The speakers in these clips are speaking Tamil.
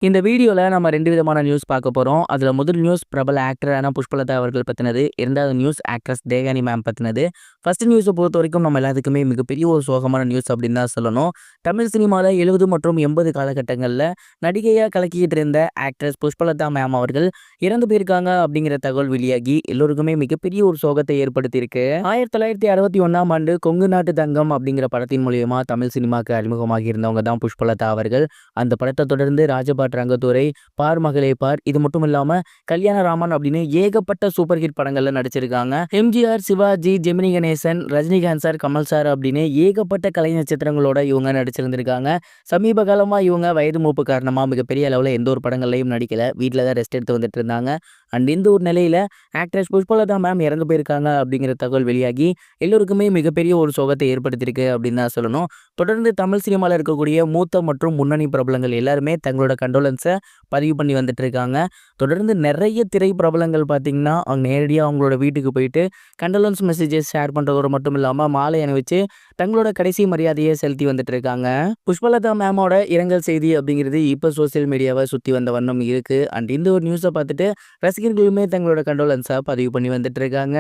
இந்த வீடியோல நம்ம 2 விதமான நியூஸ் பார்க்க போறோம். அதுல முதல் நியூஸ் பிரபல ஆக்டரான புஷ்பலதா அவர்கள் பத்தினது. 2வது நியூஸ் ஆக்ட்ரஸ் தேவயானி மேம் பத்தினது. ஃபர்ஸ்ட் நியூஸ பொறுத்தவரைக்கும் நம்ம எல்லாத்துக்குமே மிகப்பெரிய ஒரு சோகமான நியூஸ் அப்படின்னு தான் சொல்லணும். தமிழ் சினிமால 70 மற்றும் 80 காலகட்டங்கள்ல நடிகையா கலக்கிட்டு இருந்த ஆக்ட்ரஸ் புஷ்பலதா மேம் அவர்கள் இறந்து போயிருக்காங்க அப்படிங்கிற தகவல் வெளியாகி எல்லோருக்குமே மிகப்பெரிய ஒரு சோகத்தை ஏற்படுத்தியிருக்கு. 1961ஆம் ஆண்டு கொங்கு நாட்டு தங்கம் அப்படிங்கிற படத்தின் மூலியமா தமிழ் சினிமாக்கு அறிமுகமாகி இருந்தவங்க தான் புஷ்பலதா அவர்கள். அந்த படத்தை தொடர்ந்து ராஜபாட் ரங்கத்துறை, பார் மகளே பார், இது மட்டும் இல்லாம கல்யாணராமன் அப்படின்னு ஏகப்பட்ட சூப்பர் ஹிட் படங்கள்ல நடிச்சிருக்காங்க. எம்ஜிஆர், சிவாஜி, ஜெமினி கணேசன், ரஜினிகாந்த் சார், கமல் சார் அப்படின்னு ஏகப்பட்ட கலை நட்சத்திரங்களோட இவங்க நடிச்சிருந்திருக்காங்க. சமீப காலமா இவங்க வயது மூப்பு காரணமா மிகப்பெரிய அளவுல எந்த ஒரு படங்கள்லையும் நடிக்கல. வீட்டில தான் ரெஸ்ட் எடுத்து வந்துட்டு இருந்தாங்க. அண்ட் இந்த ஒரு நிலையில ஆக்ட்ரஸ் புஷ்பலதா மேம் இறந்து போயிருக்காங்க அப்படிங்கிற தகவல் வெளியாகி எல்லோருக்குமே மிகப்பெரிய ஒரு சோகத்தை ஏற்படுத்தியிருக்கு அப்படின்னு தான் சொல்லணும். தொடர்ந்து தமிழ் சினிமாவில் இருக்கக்கூடிய மூத்த மற்றும் முன்னணி பிரபலங்கள் எல்லாருமே தங்களோட கண்டோலன்ஸை பதிவு பண்ணி வந்துட்டு இருக்காங்க. தொடர்ந்து நிறைய திரை பிரபலங்கள் பார்த்தீங்கன்னா அவங்க நேரடியாக அவங்களோட வீட்டுக்கு போயிட்டு கண்டோலன்ஸ் மெசேஜஸ் ஷேர் பண்ணுறதோடு மட்டும் இல்லாமல் மாலை அணிவிச்சு தங்களோட கடைசி மரியாதையை செலுத்தி வந்துட்டு இருக்காங்க. புஷ்பலதா மேமோட இரங்கல் செய்தி அப்படிங்கிறது இப்போ சோசியல் மீடியாவை சுற்றி வந்த வண்ணம் இருக்கு. அண்ட் இந்த ஒரு நியூஸை பார்த்துட்டு ரசிகர்களுமே தங்களோட கண்டோலன்ஸை பதிவு பண்ணி வந்துட்டு இருக்காங்க.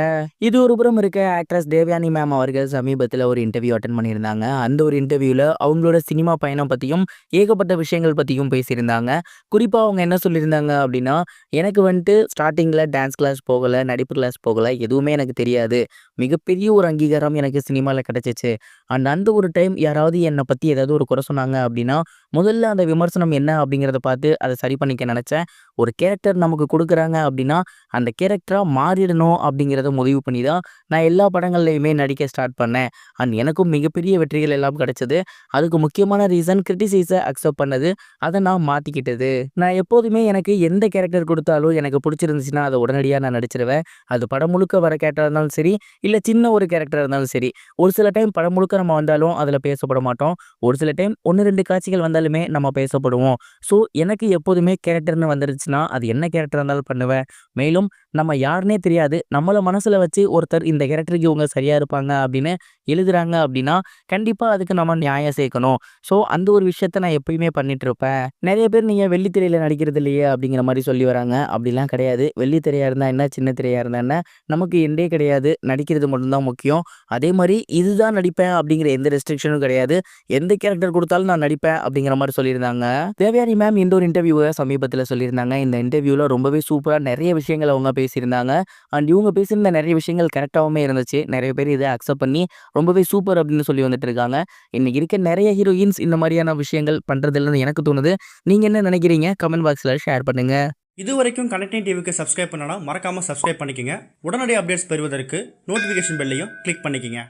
இது ஒரு புறம் இருக்க ஆக்ட்ரஸ் தேவயானி மேம் அவர்கள் சமீபத்தில் ஒரு இன்டர்வியூ அட்டன் பண்ணியிருந்தாங்க. அந்த ஒரு இன்டர்வியூவில் அவங்களோட சினிமா பயணம் பற்றியும் ஏகப்பட்ட விஷயங்கள் பற்றியும் பேசியிருந்தாங்க. குறிப்பாக அவங்க என்ன சொல்லியிருந்தாங்க அப்படின்னா, எனக்கு வந்துட்டு ஸ்டார்டிங்கில் டான்ஸ் கிளாஸ் போகலை, நடிப்பு கிளாஸ் போகலை, எதுவுமே எனக்கு தெரியாது. மிகப்பெரிய ஒரு அங்கீகாரம் எனக்கு சினிமாவில் கிடச்சிச்சு. அண்ட் அந்த ஒரு டைம் யாராவது என்னை பற்றி ஏதாவது ஒரு குறை சொன்னாங்க அப்படின்னா முதல்ல அந்த விமர்சனம் என்ன அப்படிங்கிறத பார்த்து அதை சரி பண்ணிக்க நினச்சேன். ஒரு கேரக்டர் நமக்கு கொடுக்குறாங்க அப்படின்னா அந்த கேரக்டராக மாறிடணும் அப்படிங்கிறத முடிவு பண்ணி தான் நான் எல்லா படங்கள்லையுமே நடிக்க ஸ்டார்ட் பண்ணேன். அண்ட் எனக்கும் மிகப்பெரிய வெற்றிகள் எல்லாம் கிடைச்சது. அதுக்கு முக்கியமான ரீசன் கிரிட்டிசைஸை அக்செப்ட் பண்ணது, அதை நான் மாற்றிக்கிட்டது. நான் எப்போதுமே எனக்கு எந்த கேரக்டர் கொடுத்தாலும் எனக்கு பிடிச்சிருந்துச்சுன்னா அதை உடனடியாக நான் நடிச்சிருவேன். அது படம் முழுக்க வர கேரக்டராக இருந்தாலும் சரி, இல்லை சின்ன ஒரு கேரக்டராக இருந்தாலும் சரி. ஒரு சில டைம் படம் முழுக்க நம்ம வந்தாலும் அதில் பேசப்பட மாட்டோம். ஒரு சில டைம் 1-2 காட்சிகள் வந்தாலுமே நம்ம பேசப்படுவோம். ஸோ எனக்கு எப்போதுமே கேரக்டர்னு வந்துருச்சுன்னா அது என்ன கேரக்டராக இருந்தாலும் பண்ணுவேன். மேலும் நம்ம யாருன்னே தெரியாது, நம்மளை மனசில் வச்சு ஒருத்தர் இந்த கேரக்டருக்கு இவங்க சரியாக இருப்பாங்க அப்படின்னு எழுதுறாங்க அப்படின்னா கண்டிப்பாக அதுக்கு நம்ம நியாயம் சேர்க்கணும். ஸோ அந்த ஒரு விஷயத்த நான் எப்பயுமே பண்ணிட்டு இருப்பேன். நிறைய பேர் நீங்கள் வெள்ளித்திரையில் நடிக்கிறது இல்லையே அப்படிங்கிற மாதிரி சொல்லி வராங்க. அப்படிலாம் கிடையாது. வெள்ளித்திரையாக இருந்தால் என்ன, சின்ன திரையாக இருந்தால் என்ன, நமக்கு எண்டே கிடையாது. நடிக்கிறது மட்டும்தான் முக்கியம். அதே மாதிரி இதுதான் நடிப்பேன் அப்படிங்கிற எந்த ரெஸ்ட்ரிக்ஷனும் கிடையாது. எந்த கேரக்டர் கொடுத்தாலும் நான் நடிப்பேன் அப்படிங்கிற மாதிரி சொல்லியிருந்தாங்க. தேவயானி மேம் இந்த ஒரு இன்டர்வியூவை சமீபத்தில் சொல்லியிருந்தாங்க. இந்த இன்டர்வியூவில் ரொம்பவே சூப்பராக நிறைய விஷயங்கள் அவங்க பேசியிருந்தாங்க. அண்ட் இவங்க பேசியிருந்த நிறைய விஷயங்கள் கரெக்டாகவுமே இருந்துச்சு. நிறைய பேர் இதை அக்செப்ட் பண்ணி ரொம்பவே சூப்பர் அப்படின்னு சொல்லி வந்துட்டு இருக்காங்க. இன்னைக்கு இருக்க நிறைய ஹீரோயின்ஸ் இந்த மாதிரியான விஷயங்கள் பண்ணுறதில்லன்னு எனக்கு தோணுது. நீங்கள் என்ன நினைக்கிறீங்க? கமெண்ட் பாக்ஸில் ஷேர் பண்ணுங்க. இது வரைக்கும் கனெக்டிங் டிவிக்கு சப்ஸ்கிரைப் பண்ணனா மறக்காமல் சப்ஸ்கிரைப் பண்ணிக்கங்க. உடனடி அப்டேட்ஸ் பெறுவதற்கு நோட்டிஃபிகேஷன் பெல்லையும் கிளிக் பண்ணிக்கங்க.